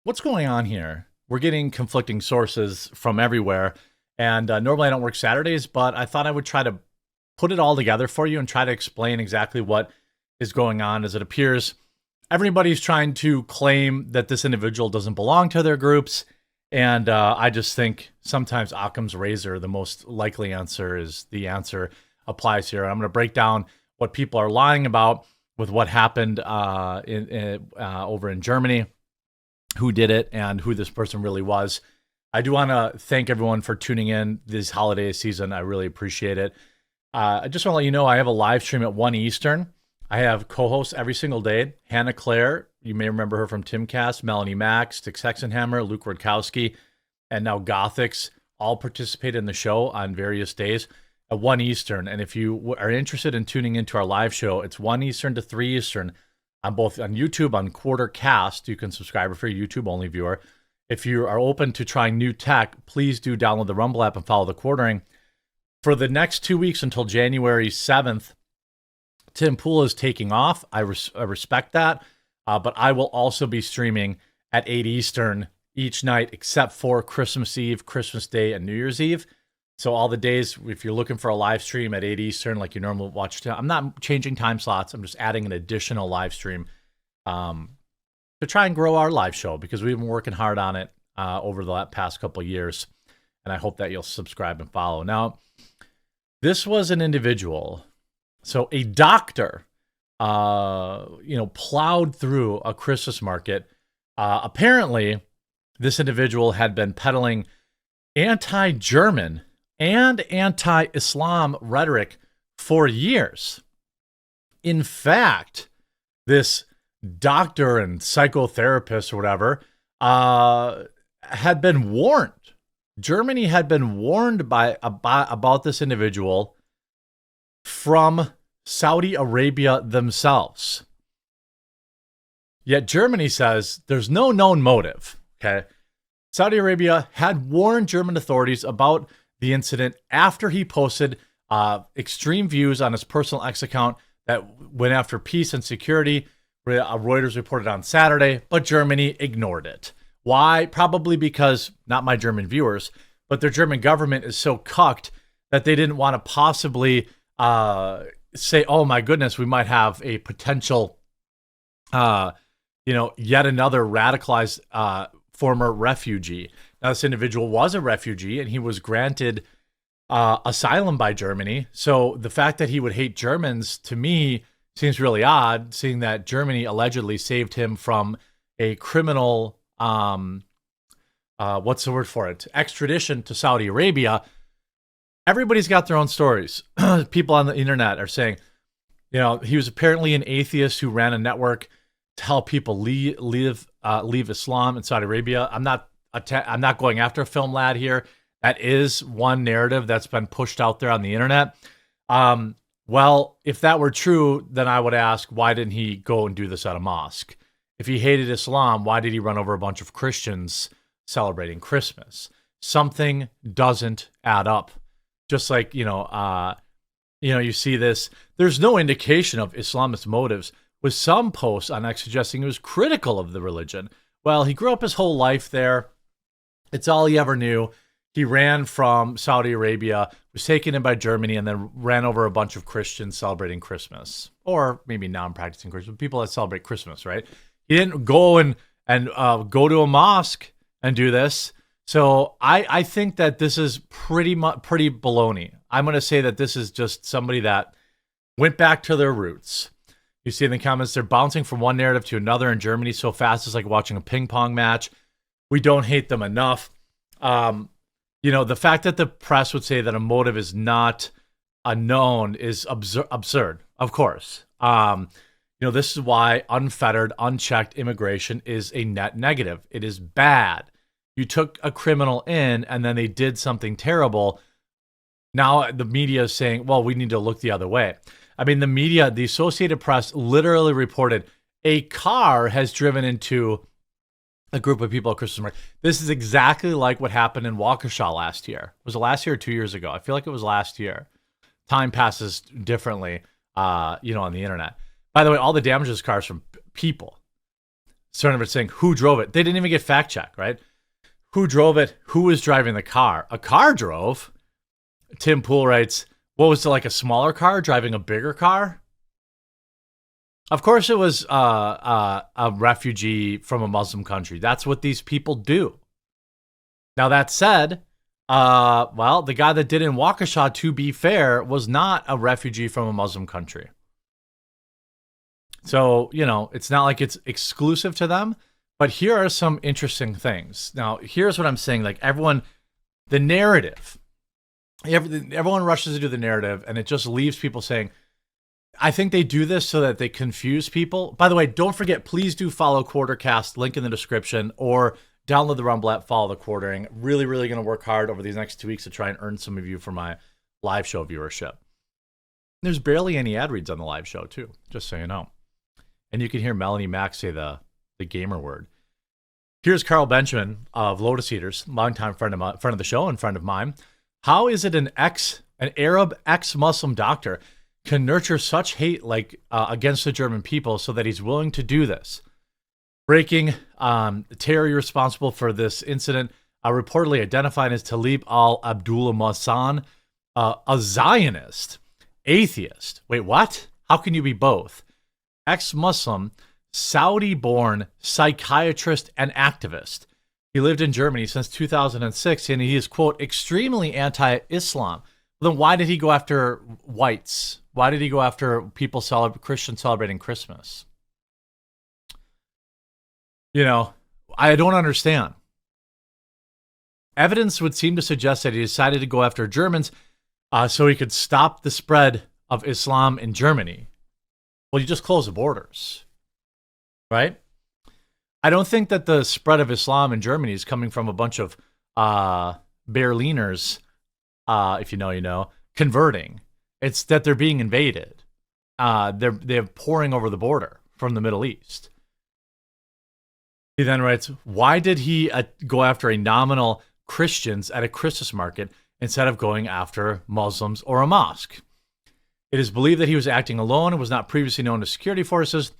What's going on here? We're getting conflicting sources from everywhere. And normally I don't work Saturdays, but I thought I would try to put it all together for you and try to explain exactly what is going on. As it appears, everybody's trying to claim that this individual doesn't belong to their groups. And I just think sometimes Occam's razor, the most likely answer is the answer applies here. I'm going to break down what people are lying about with what happened over in Germany, who did it, and who this person really was. I do want to thank everyone for tuning in this holiday season. I really appreciate it. I just want to let you know I have a live stream at 1 Eastern. I have co-hosts every single day. Hannah Claire, you may remember her from Timcast, Melanie Mack, Stix Hexenhammer, Luke Rutkowski, and now Gothics all participate in the show on various days at 1 Eastern. And if you are interested in tuning into our live show, it's 1 Eastern to 3 Eastern. On both on YouTube, on Quartercast, you can subscribe if you're a YouTube-only viewer. If you are open to trying new tech, please do download the Rumble app and follow the quartering. For the next 2 weeks until January 7th, Tim Pool is taking off. I respect that, but I will also be streaming at 8 Eastern each night except for Christmas Eve, Christmas Day, and New Year's Eve. So all the days, if you're looking for a live stream at 8 Eastern, like you normally watch, I'm not changing time slots. I'm just adding an additional live stream to try and grow our live show because we've been working hard on it over the past couple of years. And I hope that you'll subscribe and follow. Now, this was an individual. So a doctor, plowed through a Christmas market. Apparently, this individual had been peddling anti-German and anti-Islam rhetoric for years. In fact, this doctor and psychotherapist or whatever had been warned. Germany had been warned about this individual from Saudi Arabia themselves. Yet Germany says there's no known motive. Okay, Saudi Arabia had warned German authorities about the incident after he posted extreme views on his personal X account that went after peace and security. Reuters reported on Saturday, but Germany ignored it. Why? Probably because, not my German viewers, but their German government is so cucked that they didn't want to possibly say, oh my goodness, we might have a potential, yet another radicalized former refugee. Now, this individual was a refugee and he was granted asylum by Germany. So the fact that he would hate Germans, to me, seems really odd, seeing that Germany allegedly saved him from a criminal, what's the word for it? Extradition to Saudi Arabia. Everybody's got their own stories. People on the internet are saying, he was apparently an atheist who ran a network to help people leave Islam in Saudi Arabia. I'm not going after a film lad here. That is one narrative that's been pushed out there on the internet. Well, if that were true, then I would ask, why didn't he go and do this at a mosque? If he hated Islam, why did he run over a bunch of Christians celebrating Christmas? Something doesn't add up. Just like, you see this. There's no indication of Islamist motives, with some posts on X suggesting he was critical of the religion. Well, he grew up his whole life there. It's all he ever knew. He ran from Saudi Arabia, was taken in by Germany, and then ran over a bunch of Christians celebrating Christmas. Or maybe non-practicing Christians, people that celebrate Christmas, right? He didn't go and go to a mosque and do this. So I think that this is pretty baloney. I'm going to say that this is just somebody that went back to their roots. You see in the comments, they're bouncing from one narrative to another in Germany so fast it's like watching a ping pong match. We don't hate them enough. The fact that the press would say that a motive is not unknown is absurd, of course. This is why unfettered, unchecked immigration is a net negative. It is bad. You took a criminal in and then they did something terrible. Now the media is saying, well, we need to look the other way. I mean, the media, the Associated Press literally reported a car has driven into a group of people at Christmas market. This is exactly like what happened in Waukesha last year. Was it last year or 2 years ago? I feel like it was last year. Time passes differently, on the internet. By the way, all the damage to this car is from people. Certain of it saying who drove it. They didn't even get fact check, right? Who drove it? Who was driving the car? A car drove. Tim Pool writes, what was it, like a smaller car driving a bigger car? Of course it was a refugee from a Muslim country. That's what these people do. Now that said, well, the guy that did in Waukesha, to be fair, was not a refugee from a Muslim country. So, you know, it's not like it's exclusive to them, but here are some interesting things. Now, here's what I'm saying. Like everyone, the narrative, everyone rushes to do the narrative, and it just leaves people saying, I think they do this so that they confuse people. By the way, don't forget, please do follow Quartercast, link in the description, or download the Rumble app, follow the Quartering. Really, really going to work hard over these next 2 weeks to try and earn some of you for my live show viewership. There's barely any ad reads on the live show, too, just so you know. And you can hear Melanie Mack say the gamer word. Here's Carl Benjamin of Lotus Eaters, longtime friend of the show and friend of mine. How is it an Arab ex-Muslim doctor can nurture such hate like against the German people so that he's willing to do this? Breaking, Terry responsible for this incident, reportedly identified as Talib al-Abdullah Mahsan, a Zionist, atheist. Wait, what? How can you be both? Ex-Muslim, Saudi-born psychiatrist and activist. He lived in Germany since 2006, and he is, quote, extremely anti-Islam. Then why did he go after whites? Why did he go after people Christians celebrating Christmas? You know, I don't understand. Evidence would seem to suggest that he decided to go after Germans so he could stop the spread of Islam in Germany. Well, you just close the borders, right? I don't think that the spread of Islam in Germany is coming from a bunch of Berliners, if you know, you know, converting. It's that they're being invaded. They're pouring over the border from the Middle East. He then writes, why did he go after a nominal Christians at a Christmas market instead of going after Muslims or a mosque? It is believed that he was acting alone and was not previously known to security forces.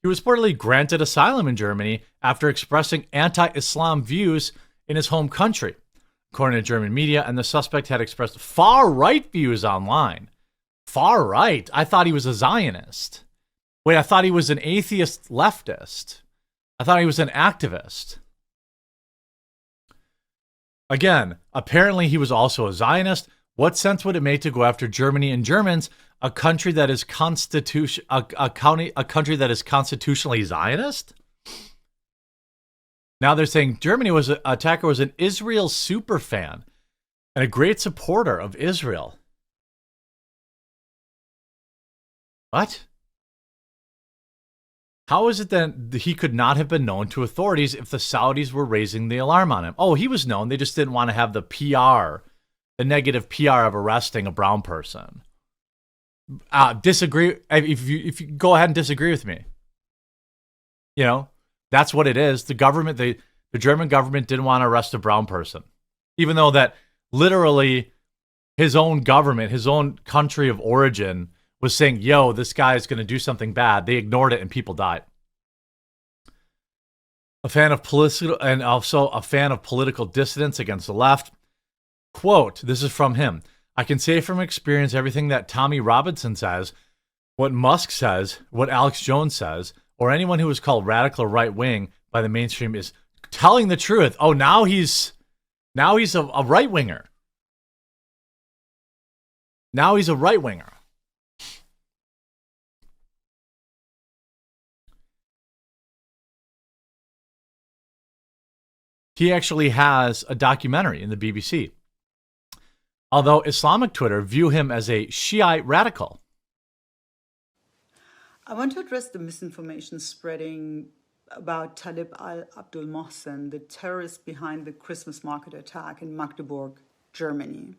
He was reportedly granted asylum in Germany after expressing anti-Islam views in his home country, according to German media, and the suspect had expressed far-right views online. Far-right? I thought he was a Zionist. Wait, I thought he was an atheist leftist. I thought he was an activist. Again, apparently he was also a Zionist. What sense would it make to go after Germany and Germans, a country that is a country that is constitutionally Zionist? Now they're saying attacker was an Israel super fan and a great supporter of Israel. What? How is it that he could not have been known to authorities if the Saudis were raising the alarm on him? Oh, he was known. They just didn't want to have the PR, the negative PR of arresting a brown person. Disagree. If you go ahead and disagree with me, you know, that's what it is. The government, the German government didn't want to arrest a brown person, even though that literally his own government, his own country of origin was saying, yo, this guy is going to do something bad. They ignored it and people died. A fan of political and also a fan of political dissidents against the left. Quote, this is from him. I can say from experience everything that Tommy Robinson says, what Musk says, what Alex Jones says, or anyone who is called radical or right-wing by the mainstream is telling the truth. Oh, now he's a right-winger. Now he's a right-winger. He actually has a documentary in the BBC. Although Islamic Twitter view him as a Shiite radical. I want to address the misinformation spreading about Talib al-Abdul Mohsen, the terrorist behind the Christmas market attack in Magdeburg, Germany.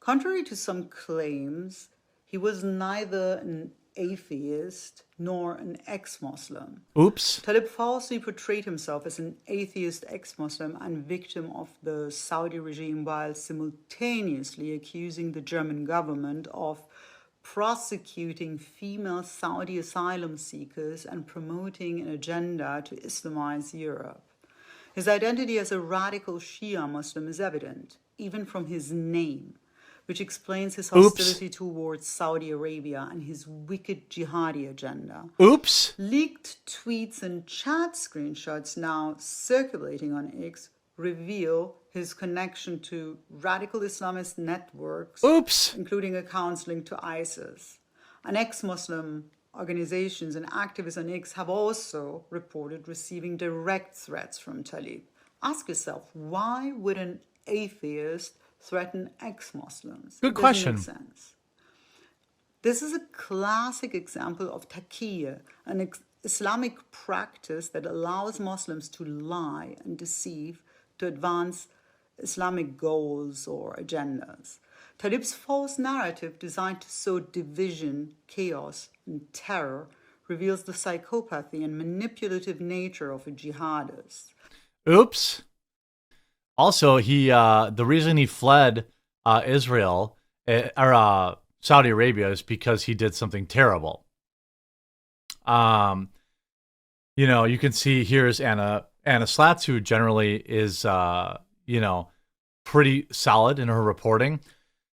Contrary to some claims, he was neither an atheist nor an ex-Muslim. Oops. Talib falsely portrayed himself as an atheist ex-Muslim and victim of the Saudi regime while simultaneously accusing the German government of prosecuting female Saudi asylum seekers and promoting an agenda to Islamize Europe. His identity as a radical Shia Muslim is evident, even from his name, which explains his hostility towards Saudi Arabia and his wicked jihadi agenda. Oops. Leaked tweets and chat screenshots now circulating on X reveal his connection to radical Islamist networks, including accounts linked to ISIS. And ex-Muslim organizations and activists on X have also reported receiving direct threats from Talib. Ask yourself, why would an atheist threaten ex-Muslims? Good question. Doesn't make sense. This is a classic example of taqiyya, an Islamic practice that allows Muslims to lie and deceive to advance Islamic goals or agendas. Talib's false narrative designed to sow division, chaos, and terror reveals the psychopathy and manipulative nature of a jihadist. Oops. Also, the reason he fled Israel or Saudi Arabia is because he did something terrible. You can see here's Anna Slatz, who generally is pretty solid in her reporting.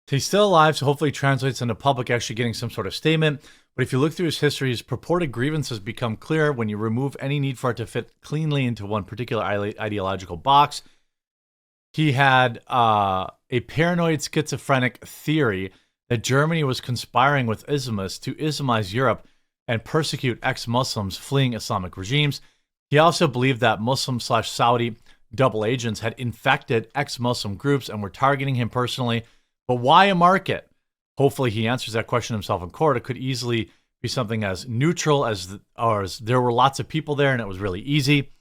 He's still alive, so hopefully it translates into public actually getting some sort of statement. But if you look through his history, his purported grievances become clear when you remove any need for it to fit cleanly into one particular ideological box. He had a paranoid schizophrenic theory that Germany was conspiring with Islamists to Islamize Europe and persecute ex-Muslims fleeing Islamic regimes. He also believed that Muslim/Saudi double agents had infected ex-Muslim groups and were targeting him personally. But why a market? Hopefully he answers that question himself in court. It could easily be something as neutral as there were lots of people there and it was really easy.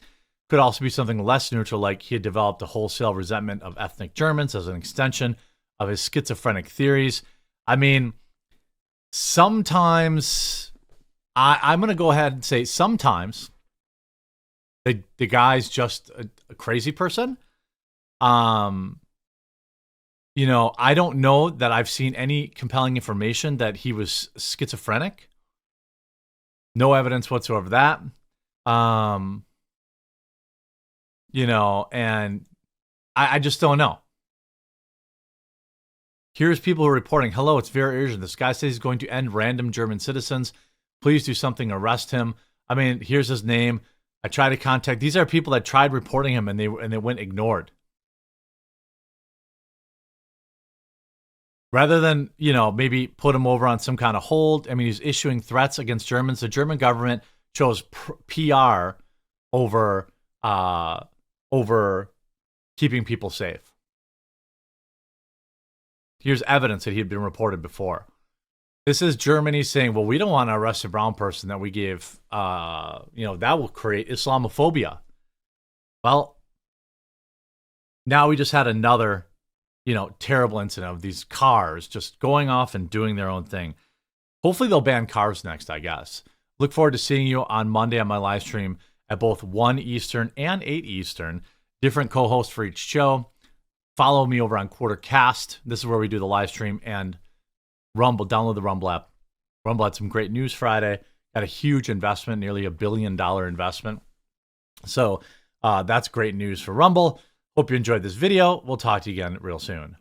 Could also be something less neutral, like he had developed a wholesale resentment of ethnic Germans as an extension of his schizophrenic theories. I mean, sometimes, I'm going to go ahead and say sometimes the guy's just a crazy person. I don't know that I've seen any compelling information that he was schizophrenic. No evidence whatsoever of that. And I just don't know. Here's people who are reporting, hello, it's very urgent. This guy says he's going to end random German citizens. Please do something, arrest him. I mean, here's his name. I tried to contact, these are people that tried reporting him and they went ignored. Rather than, maybe put him over on some kind of hold. I mean, he's issuing threats against Germans. The German government chose PR over keeping people safe. Here's evidence that he had been reported before. This is Germany saying, well, we don't want to arrest a brown person that we gave, that will create Islamophobia. Well, now we just had another terrible incident of these cars just going off and doing their own thing. Hopefully they'll ban cars next, I guess. Look forward to seeing you on Monday on my live stream at both 1 Eastern and 8 Eastern. Different co-hosts for each show. Follow me over on Quartercast. This is where we do the live stream. And Rumble, download the Rumble app. Rumble had some great news Friday. Got a huge investment, nearly $1 billion investment. So that's great news for Rumble. Hope you enjoyed this video. We'll talk to you again real soon.